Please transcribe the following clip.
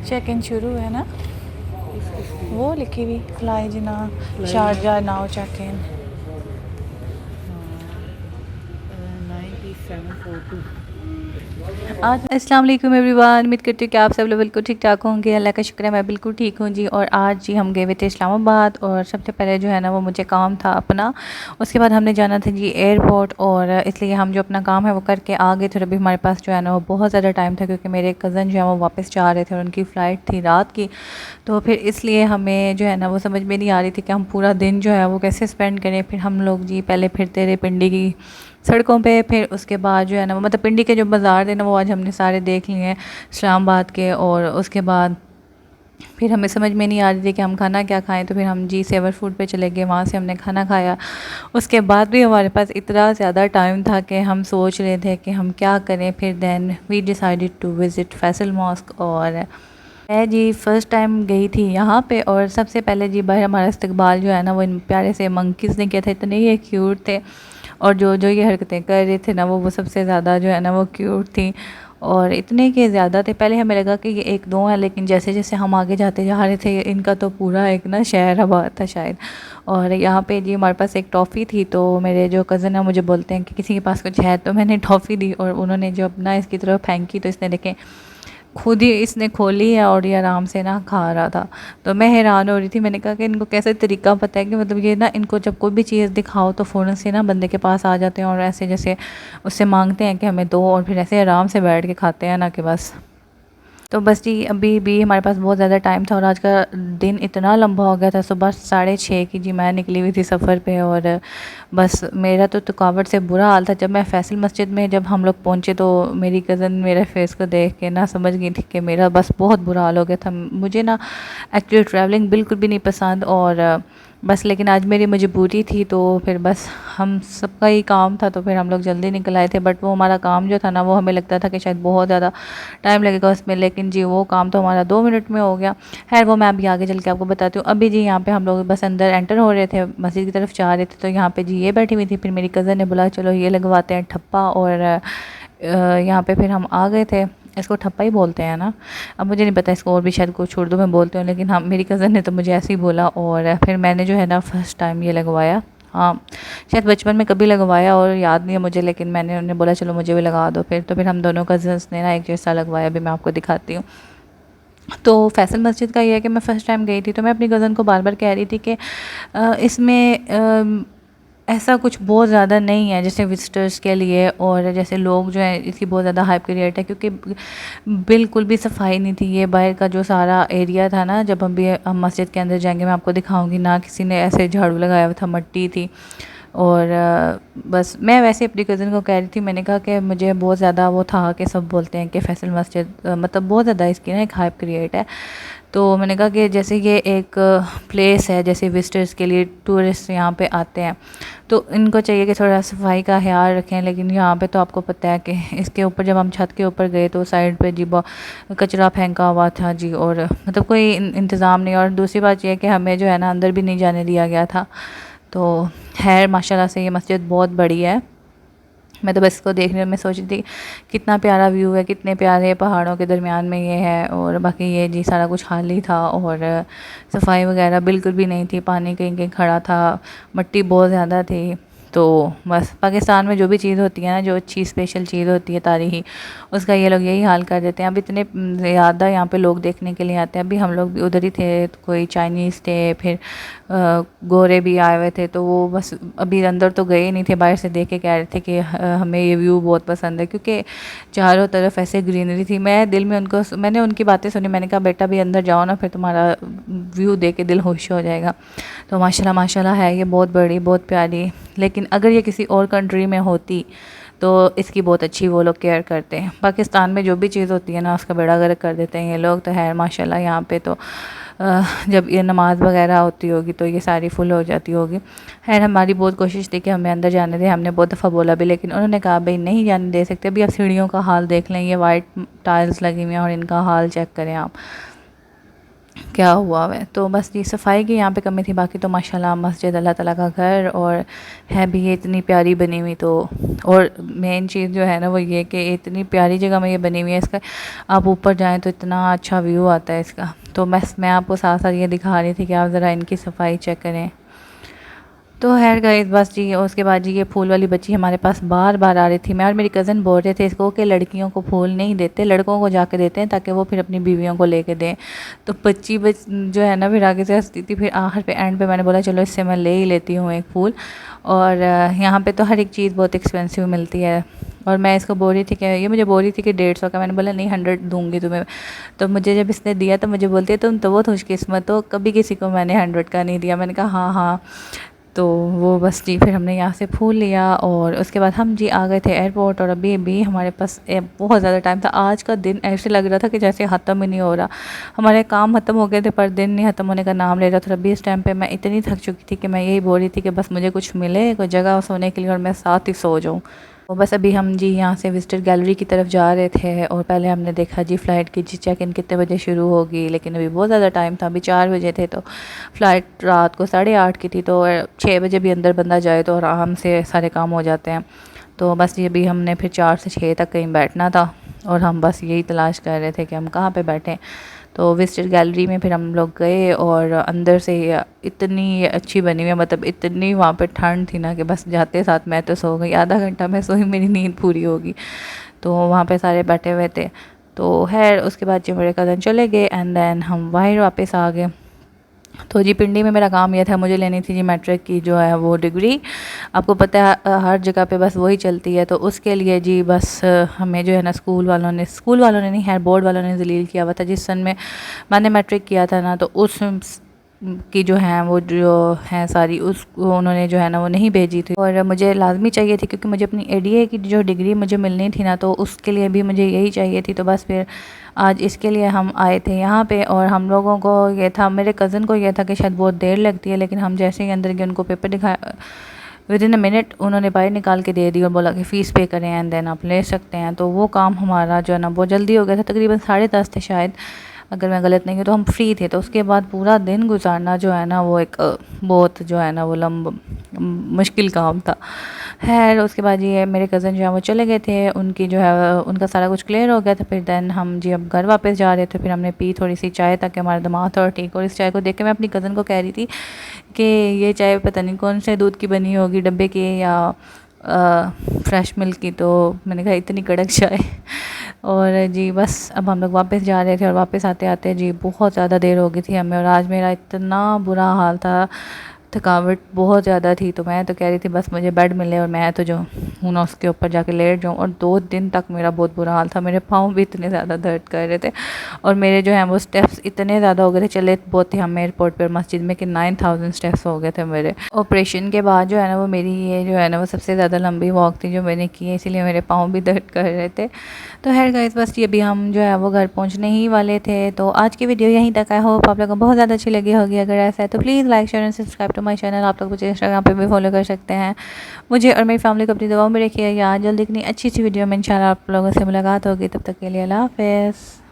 Check in शुरू है ना, वो लिखी हुई fly Jinnah Sharjah now check in 9742। अस्सलाम वालेकुम एवरीवन, उम्मीद करती हूँ कि आप सब लोग बिल्कुल ठीक ठाक होंगे। अल्लाह का शुक्र है मैं बिल्कुल ठीक हूँ जी। और आज जी हम गए हुए थे इस्लामाबाद, और सबसे पहले जो है ना वो मुझे काम था अपना, उसके बाद हमने जाना था जी एयरपोर्ट, और इसलिए हम जो अपना काम है वो करके आ गए थे। अभी हमारे पास जो है ना वो बहुत ज़्यादा टाइम था, क्योंकि मेरे कज़न जो है वो वापस जा रहे थे और उनकी फ़्लाइट थी रात की। तो फिर इसलिए हमें जो है ना वो समझ में नहीं आ रही थी कि हम पूरा दिन जो है वो कैसे स्पेंड करें। फिर हम लोग जी पहले फिरते रहे पिंडी की सड़कों पे, फिर उसके बाद जो है ना वो मतलब पिंडी के जो बाज़ार थे ना वो आज हमने सारे देख लिए हैं इस्लामाबाद के। और उसके बाद फिर हमें समझ में नहीं आ रही थी कि हम खाना क्या खाएं, तो फिर हम जी सेवर फूड पे चले गए, वहाँ से हमने खाना खाया। उसके बाद भी हमारे पास इतना ज़्यादा टाइम था कि हम सोच रहे थे कि हम क्या करें। फिर then we decided to visit Faisal mosque. और मैं जी फ़र्स्ट टाइम गई थी यहाँ पे, और सबसे पहले जी बाहर हमारा इस्तकबाल जो है ना वो इन प्यारे से मंकीज़ ने किया था। इतने ये क्यूट थे, और जो जो ये हरकतें कर रहे थे ना वो सबसे ज़्यादा जो है ना वो क्यूट थी, और इतने के ज़्यादा थे। पहले हमें लगा कि ये एक दो हैं, लेकिन जैसे जैसे हम आगे जाते जा रहे थे इनका तो पूरा एक ना शहर आबाद था शायद। और यहाँ पे जी हमारे पास एक टॉफ़ी थी, तो मेरे जो कज़न है मुझे बोलते हैं कि किसी के पास कुछ है, तो मैंने टॉफ़ी दी और उन्होंने जो अपना इसकी तरफ फेंकी, तो इसने देखें खुद ही इसने खोली है और ये आराम से ना खा रहा था। तो मैं हैरान हो रही थी, मैंने कहा कि इनको कैसे तरीका पता है कि मतलब ये ना इनको जब कोई भी चीज़ दिखाओ तो फ़ौरन से ना बंदे के पास आ जाते हैं, और ऐसे जैसे उससे मांगते हैं कि हमें दो, और फिर ऐसे आराम से बैठ के खाते हैं ना कि बस। तो बस जी अभी भी हमारे पास बहुत ज़्यादा टाइम था, और आज का दिन इतना लंबा हो गया था। सुबह 6:30 की जी मैं निकली हुई थी सफ़र पे, और बस मेरा तो थकावट से बुरा हाल था। जब मैं फैसल मस्जिद में जब हम लोग पहुँचे, तो मेरी कज़न मेरे फेस को देख के ना समझ गई थी कि मेरा बस बहुत बुरा हाल हो गया था। मुझे ना एक्चुअली ट्रैवलिंग बिल्कुल भी नहीं पसंद, और बस लेकिन आज मेरी मजबूरी थी, तो फिर बस हम सबका ही काम था, तो फिर हम लोग जल्दी निकल आए थे। बट वो हमारा काम जो था ना वो हमें लगता था कि शायद बहुत ज़्यादा टाइम लगेगा उसमें, लेकिन जी वो काम तो हमारा 2 मिनट में हो गया। खैर वो मैं अभी आगे चल के आपको बताती हूँ। अभी जी यहाँ पे हम लोग बस अंदर एंटर हो रहे थे, मस्जिद की तरफ जा रहे थे, तो यहाँ पे जी ये बैठी हुई थी। फिर मेरी कज़न ने बोला चलो ये लगवाते हैं ठप्पा, और यहाँ पे फिर हम आ गए थे। इसको ठप्पा ही बोलते हैं ना, अब मुझे नहीं पता इसको और भी शायद कुछ उर्दू में बोलते हो, लेकिन हाँ मेरी कज़न ने तो मुझे ऐसे ही बोला। और फिर मैंने जो है ना फ़र्स्ट टाइम ये लगवाया। हाँ शायद बचपन में कभी लगवाया और याद नहीं है मुझे, लेकिन मैंने उन्हें बोला चलो मुझे भी लगा दो। फिर तो फिर हम दोनों कज़न्स ने ना एक जैसा लगवाया। अभी मैं आपको दिखाती हूँ। तो फैसल मस्जिद का ये है कि मैं फ़र्स्ट टाइम गई थी, तो मैं अपनी कज़न को बार बार कह रही थी कि इसमें ऐसा कुछ बहुत ज़्यादा नहीं है जैसे विज़िटर्स के लिए, और जैसे लोग जो हैं इसकी बहुत ज़्यादा हाइप क्रिएट है, क्योंकि बिल्कुल भी सफाई नहीं थी। ये बाहर का जो सारा एरिया था ना, जब हम मस्जिद के अंदर जाएंगे मैं आपको दिखाऊंगी ना, किसी ने ऐसे झाड़ू लगाया हुआ था, मट्टी थी। और बस मैं वैसे अपनी कज़न को कह रही थी, मैंने कहा कि मुझे बहुत ज़्यादा वो था कि सब बोलते हैं कि फैसल मस्जिद मतलब बहुत ज़्यादा इसकी ना एक हाइप क्रिएट है। तो मैंने कहा कि जैसे ये एक प्लेस है, जैसे विज़िटर्स के लिए टूरिस्ट यहाँ पे आते हैं, तो इनको चाहिए कि थोड़ा सफाई का ख्याल रखें। लेकिन यहाँ पे तो आपको पता है कि इसके ऊपर जब हम छत के ऊपर गए तो साइड पे जी कचरा फेंका हुआ था जी, और मतलब कोई इंतज़ाम नहीं। और दूसरी बात यह है कि हमें जो है ना अंदर भी नहीं जाने दिया गया था। तो खैर माशाल्लाह से ये मस्जिद बहुत बड़ी है। मैं तो बस इसको देखने में सोच रही थी कितना प्यारा व्यू है, कितने प्यारे पहाड़ों के दरमियान में ये है। और बाकी ये जी सारा कुछ खाली था, और सफाई वगैरह बिल्कुल भी नहीं थी, पानी कहीं कहीं खड़ा था, मिट्टी बहुत ज़्यादा थी। तो बस पाकिस्तान में जो भी चीज़ होती है ना, जो अच्छी स्पेशल चीज़ होती है तारीखी, उसका ये लोग यही हाल कर देते हैं। अब इतने ज़्यादा यहाँ पे लोग देखने के लिए आते हैं। अभी हम लोग भी उधर ही थे, तो कोई चाइनीज़ थे, फिर गोरे भी आए हुए थे, तो वो बस अभी अंदर तो गए नहीं थे, बाहर से देख के कह रहे थे कि हमें ये व्यू बहुत पसंद है, क्योंकि चारों तरफ ऐसे ग्रीनरी थी। मैं दिल में मैंने उनकी बातें सुनी, मैंने कहा बेटा भी अंदर जाओ ना, फिर तुम्हारा व्यू देख के दिल खुश हो जाएगा। तो माशाल्लाह माशाल्लाह है ये बहुत बड़ी बहुत प्यारी। लेकिन अगर ये किसी और कंट्री में होती तो इसकी बहुत अच्छी वो लोग केयर करते हैं। पाकिस्तान में जो भी चीज़ होती है ना उसका बेड़ा गर्क कर देते हैं ये लोग। तो है माशाल्लाह यहाँ पे तो जब ये नमाज़ वगैरह होती होगी तो ये सारी फुल हो जाती होगी। खैर हमारी बहुत कोशिश थी कि हमें अंदर जाने दें, हमने बहुत दफ़ा बोला भी, लेकिन उन्होंने कहा भाई नहीं जाने दे सकते। अभी आप सीढ़ियों का हाल देख लें, ये वाइट टाइल्स लगी हुई हैं और इनका हाल चेक करें आप। क्या हुआ है। तो बस ये सफाई की यहाँ पे कमी थी, बाकी तो माशाल्लाह मस्जिद अल्लाह ताला का घर और है भी ये इतनी प्यारी बनी हुई। तो और मेन चीज़ जो है ना वो ये कि इतनी प्यारी जगह में ये बनी हुई है, इसका आप ऊपर जाएं तो इतना अच्छा व्यू आता है इसका। तो बस मैं आपको साथ साथ ये दिखा रही थी कि आप ज़रा इनकी सफाई चेक करें। तो खैर गाइस बस जी, और उसके बाद जी ये फूल वाली बच्ची हमारे पास बार बार आ रही थी। मैं और मेरी कज़न बोल रहे थे इसको कि लड़कियों को फूल नहीं देते, लड़कों को जाके देते हैं ताकि वो फिर अपनी बीवियों को लेके दें। तो बच्ची जो है ना फिर आगे से हंसती थी। फिर आखिर पे एंड पे मैंने बोला चलो इससे मैं ले ही लेती हूँ एक फूल। और यहाँ पे तो हर एक चीज़ बहुत एक्सपेंसिव मिलती है। और मैं इसको बोल रही थी कि ये मुझे बोल रही थी कि 150 का, मैंने बोला नहीं 100 दूंगी तुम्हें। तो मुझे जब इसने दिया तो मुझे बोलती है तुम तो बहुत खुशकिस्मत हो, कभी किसी को मैंने 100 का नहीं दिया। मैंने कहा हाँ हाँ। तो वो बस जी फिर हमने यहाँ से फूल लिया और उसके बाद हम जी आ गए थे एयरपोर्ट। और अभी भी हमारे पास बहुत ज़्यादा टाइम था। आज का दिन ऐसे लग रहा था कि जैसे ख़त्म ही नहीं हो रहा। हमारे काम ख़त्म हो गए थे पर दिन नहीं ख़त्म होने का नाम ले रहा था। अभी इस टाइम पे मैं इतनी थक चुकी थी कि मैं यही बोल रही थी कि बस मुझे कुछ मिले, कोई जगह सोने के लिए और मैं साथ ही सो जाऊँ। तो बस अभी हम जी यहाँ से विज़िटर गैलरी की तरफ जा रहे थे और पहले हमने देखा जी फ़्लाइट की जी चेक इन कितने बजे शुरू होगी, लेकिन अभी बहुत ज़्यादा टाइम था, अभी 4 बजे थे। तो फ़्लाइट रात को 8:30 की थी। तो 6 बजे भी अंदर बंदा जाए तो आराम से सारे काम हो जाते हैं। तो बस ये अभी हमने फिर 4 से 6 तक कहीं बैठना था और हम बस यही तलाश कर रहे थे कि हम कहाँ पे बैठें। तो विज़िटर गैलरी में फिर हम लोग गए और अंदर से इतनी अच्छी बनी हुई है, मतलब इतनी वहाँ पे ठंड थी ना कि बस जाते साथ मैं तो सो गई। आधा घंटा मैं सोई, मेरी नींद पूरी होगी। तो वहाँ पे सारे बैठे हुए थे। तो खैर उसके बाद जो मेरे कज़न चले गए एंड देन हम बाहर वापस आ गए। तो जी पिंडी में मेरा काम ये था, मुझे लेनी थी जी मैट्रिक की जो है वो डिग्री। आपको पता है हर जगह पे बस वही चलती है। तो उसके लिए जी बस हमें जो है ना स्कूल वालों ने नहीं है, बोर्ड वालों ने जलील किया हुआ था। जिस सन में मैंने मैट्रिक किया था ना तो उस की जो है वो जो है सारी उस उन्होंने जो है ना वो नहीं भेजी थी और मुझे लाजमी चाहिए थी क्योंकि मुझे अपनी एडीए की जो डिग्री मुझे मिलनी थी ना तो उसके लिए भी मुझे यही चाहिए थी। तो बस फिर आज इसके लिए हम आए थे यहाँ पे। और हम लोगों को ये था, मेरे कज़न को ये था कि शायद बहुत देर लगती है, लेकिन हम जैसे ही अंदर गए उनको पेपर दिखाया, विद इन अ मिनट उन्होंने बाहर निकाल के दे दी और बोला कि फ़ीस पे करें एंड देन आप ले सकते हैं। तो वो काम हमारा जो है ना बहुत जल्दी हो गया था, तकरीबन 10:30 थे शायद, अगर मैं गलत नहीं हूँ। तो हम फ्री थे। तो उसके बाद पूरा दिन गुजारना जो है ना वो एक बहुत जो है ना वो मुश्किल काम था। खैर उसके बाद ये मेरे कज़न जो है वो चले गए थे, उनकी जो है उनका सारा कुछ क्लियर हो गया था। फिर देन हम जी अब घर वापस जा रहे थे। फिर हमने पी थोड़ी सी चाय ताकि हमारा दिमाग थोड़ा ठीक। और इस चाय को देख के मैं अपनी कज़न को कह रही थी कि ये चाय पता नहीं कौन से दूध की बनी होगी, डब्बे की या फ्रेश मिल्क की। तो मैंने कहा इतनी कड़क चाय। और जी बस अब हम लोग वापस जा रहे थे और वापस आते आते जी बहुत ज़्यादा देर हो गई थी हमें। और आज मेरा इतना बुरा हाल था, थकावट बहुत ज़्यादा थी। तो मैं तो कह रही थी बस मुझे बेड मिले और मैं तो जो हूँ ना उसके ऊपर जाके लेट जाऊँ। और 2 दिन तक मेरा बहुत बुरा हाल था, मेरे पाँव भी इतने ज़्यादा दर्द कर रहे थे और मेरे जो हैं वो स्टेप्स इतने ज़्यादा हो गए थे। चले बहुत थे हम एयरपोर्ट पर मस्जिद में कि 9000 स्टेप्स हो गए थे मेरे। ऑपरेशन के बाद जो है ना वो मेरी ये जो है ना वो सबसे ज़्यादा लंबी वॉक थी जो मैंने की है, इसीलिए मेरे पाँव भी दर्द कर रहे थे। तो खैर गाइस बस ये भी हम जो है वो घर पहुंचने ही वाले थे। तो आज की वीडियो यहीं तक। आई होप आप लोगों को बहुत ज़्यादा अच्छी लगी होगी। अगर ऐसा है तो please like share and subscribe to my channel. आप लोग मुझे इंस्टाग्राम पे भी फॉलो कर सकते हैं। मुझे और मेरी फैमिली को अपनी दुआओं में रखिएगा। आज जल्दी इतनी अच्छी वीडियो में इंशाल्लाह आप लोगों से मुलाकात होगी। तब तक के लिए अल्लाह हाफ़िज़।